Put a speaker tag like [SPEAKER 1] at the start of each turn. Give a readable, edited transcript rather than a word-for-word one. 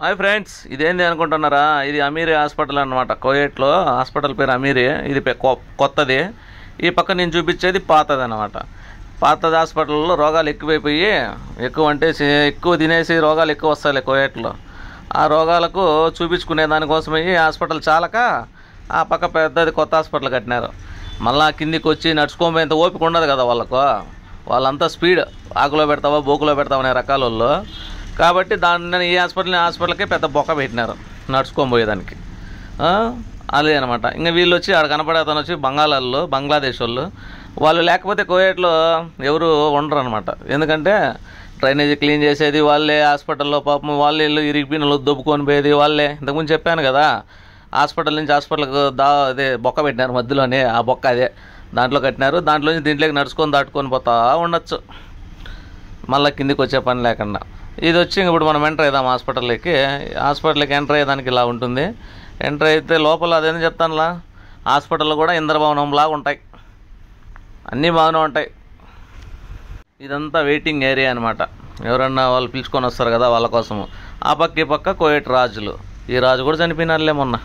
[SPEAKER 1] Hi friends, ఇదేంది అనుకుంటున్నారా? ఇది అమీరీ హాస్పిటల్ అనమాట. కోయేట్లో హాస్పిటల్ పేరు అమీరీ. ఇది కొత్తది. ఈ పక్క నేను చూపించేది పాతది అనమాట. పాతది హాస్పిటల్లో రోగాలు ఎక్కువైపోయి, ఎక్కువ తినేసి రోగాలు ఎక్కువ వస్తాయి కోయేట్లో. ఆ రోగాలకు చూపించుకునే దానికోసమే ఈ హాస్పిటల్ చాలక ఆ పక్క పెద్దది కొత్త హాస్పిటల్ కట్టినారు. మళ్ళా కిందికి వచ్చి నడుచుకోపోయేంత ఓపిక ఉండదు కదా వాళ్ళంతా స్పీడ్ ఆకులో పెడతావా బోకులో పెడతావా అనే రకాల వాళ్ళు. కాబట్టి దాన్ని ఈ హాస్పిటల్కి పెద్ద బొక్క పెట్టినారు నడుచుకొని పోయేదానికి. అదే అనమాట. ఇంకా వీళ్ళు వచ్చి ఆడ కనపడేతను వచ్చి బంగ్లాదేశ్ వాళ్ళు లేకపోతే కోయేట్లో ఎవరు ఉండరు అనమాట. ఎందుకంటే డ్రైనేజీ క్లీన్ చేసేది వాళ్ళే, హాస్పిటల్లో పాపం వాళ్ళు ఇరిగిపోయిన దొబ్బుకొని పోయేది వాళ్ళే. ఇంతకుముందు చెప్పాను కదా, హాస్పిటల్ నుంచి హాస్పిటల్కి అదే బొక్క పెట్టినారు మధ్యలోనే. ఆ బొక్క అదే దాంట్లో కట్టినారు. దాంట్లోంచి దీంట్లోకి నడుచుకొని దాటుకొని పోతా ఉండొచ్చు మళ్ళీ కిందికి వచ్చే పని లేకుండా. ఇది వచ్చి ఇప్పుడు మనం ఎంటర్ అవుదాం హాస్పిటల్కి ఎంటర్ అయ్యేదానికి ఇలా ఉంటుంది. ఎంటర్ అయితే లోపల అదేంటి చెప్తానులా, హాస్పిటల్లో కూడా ఇంద్రభవనంలాగా ఉంటాయి, అన్నీ బాగానే ఉంటాయి. ఇదంతా వెయిటింగ్ ఏరియా అనమాట. ఎవరన్నా వాళ్ళు పిలుచుకొని వస్తారు కదా వాళ్ళ కోసము. ఆ పక్క ఈ పక్క కోయేట్ రాజులు. ఈ రాజు కూడా చనిపోయినారులే మొన్న.